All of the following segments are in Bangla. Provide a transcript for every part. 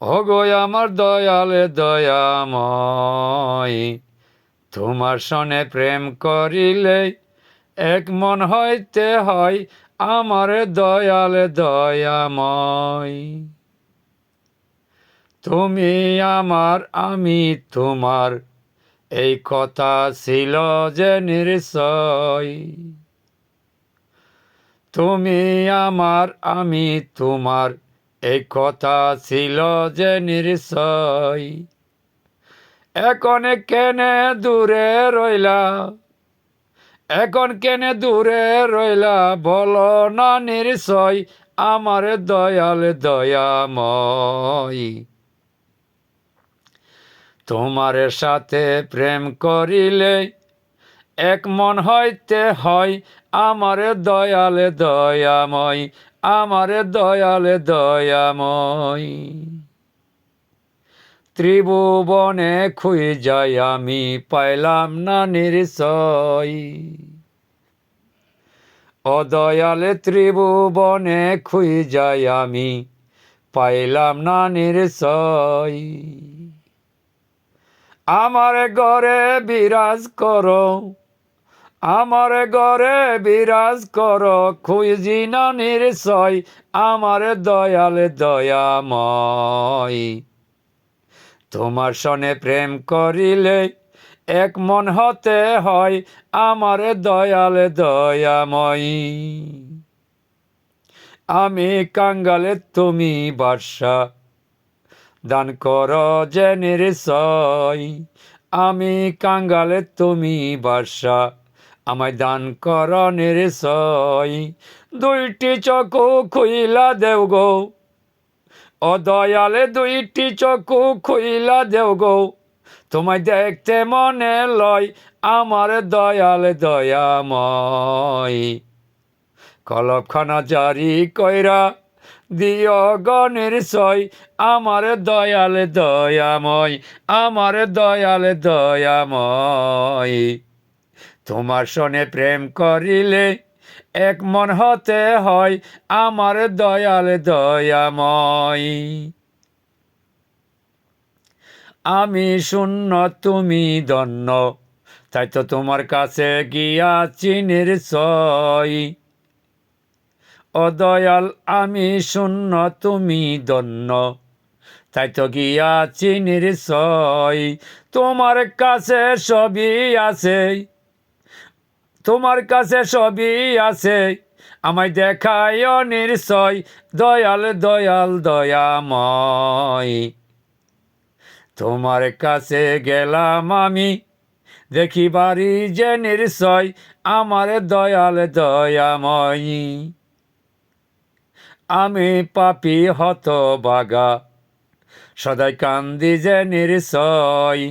ওগো আমার দয়ালে দয়াময়, তোমার সনে প্রেম করিলে এক মন হইতে হয় আমার দয়ালে দয়াময়। তুমি আমার আমি তোমার, এই কথা ছিল যে নিশ্চয়। তুমি আমার আমি তোমার, এই কথা ছিল যে নিশ্চয়। এখন কেনে দূরে রইলা, এখন কেনে দূরে রইলা, বলো না নিশ্চয় আমার দয়াল দয়াময়। তোমার সাথে প্রেম করিলে এক মন হইতে হয় আমার দয়াল দয়াময়, আমার দয়াল দয়াময়। ত্রিভুবনে খুঁই যাই আমি, পাইলাম না নিশ্চয়। ও দয়ালে ত্রিভুবনে খুঁই যাই আমি, পাইলাম না নিশ্চয়। আমার ঘরে বিরাজ করো, আমার ঘরে বিরাজ করো, খুঁজি না নিশ্চয় আমার দয়াল দয়াময়। তোমার সনে প্রেম করিলে এক মন হতে হয় আমার দয়াল দয়াময়। আমি কাঙ্গালে তুমি বর্ষা, দান কর যে নিশ্চয়। আমি কাঙ্গালে তুমি বর্ষা, আমায় দান কর নিশ্চয়। দুইটি চকু খুইলা দেও গো, ও দয়ালে দুইটি চকু খুইলা দেও গো, তোমায় দেখতে মনে লয় আমার দয়াল দয়াময়। কলবখানা জারি কইরা দিও গো নিশ্চয় আমার দয়াল দয়াময়, আমার দয়াল দয়াময়। তোমার সনে প্রেম করিলে এক মন হতে হয় আমার দয়াল দয়াময়। আমি শূন্য তুমি ধন্য, তাই তো তোমার কাছে গিয়াছি নিশ্চয়। ও দয়াল আমি শূন্য তুমি ধন্য, তাই তো গিয়াছি নিশ্চয়। তোমার কাছে সবই আছে, তোমার কাছে সবই আছে, আমায় দেখায় নিশ্চয় দয়াল দয়াল দয়াময়। তোমার কাছে গেলাম আমি, দেখিবারি যে নিশ্চয় আমার দয়াল দয়াময়। আমি পাপী হতভাগা, সদাই কান্দি যে নিশ্চয়।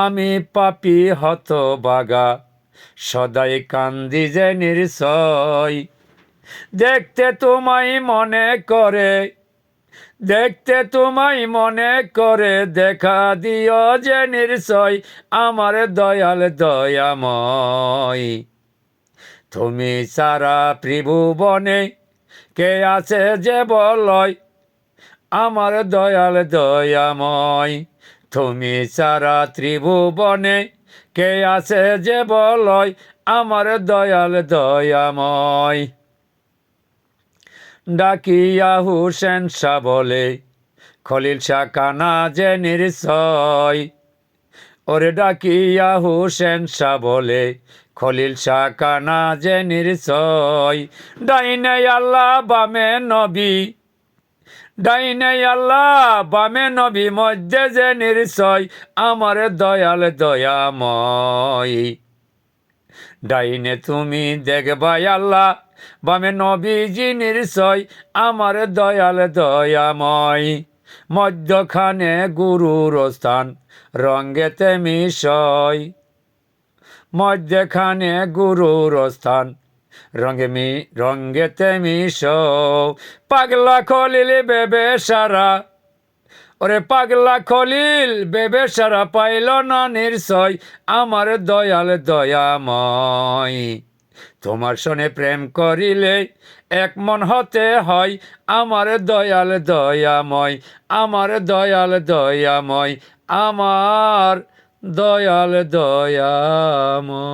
আমি পাপী হতভাগা, সদাই কান্দি যে নিশ্চয়। দেখতে তোমায় মনে করে, দেখতে তোমায় মনে করে, দেখা দিও যে নিশ্চয় আমার দয়াল দয়াময়। তুমি সারা ত্রিভুবনে কে আছে যে বলয় আমার দয়াল দয়াময়। তুমি সারা ত্রিভুবনে কে আছে যে বলয় আমার দয়াল দয়াময়। ডাকিয়া হুসেন শাহ বলে, খলিল শাহ কানা যে নিশ্চয়। ওরে ডাকিয়া হুসেন শাহ বলে, খলিল শাহ কানা যে নিশ্চয়। ডাইনে আল্লাহ বামে নবী, ডাইনে আল্লাহ বামে নবী, মধ্যে যে নিশ্চয় আমার দয়াল দয়াময়। ডাইনে তুমি দেখবাই আল্লাহ, বামে নবীজি নিশ্চয় আমার দয়াল দয়াময়। মধ্যখানে গুরুর স্থান, রঙ্গেতে মিশয়। মধ্যখানে গুরুর স্থান, রঙ্গেতে মিশয়। পাগলা খলিল বেবে সারা, ওরে পাগলা খলিল বেবে সারা, পাইল না নিশ্চয় আমার দয়াল দয়াময়। তোমার সনে প্রেম করিলে এক মন হতে হয়, আমার দয়াল দয়াময়, আমার দয়াল দয়াময়, আমার দয়াল দয়াময়।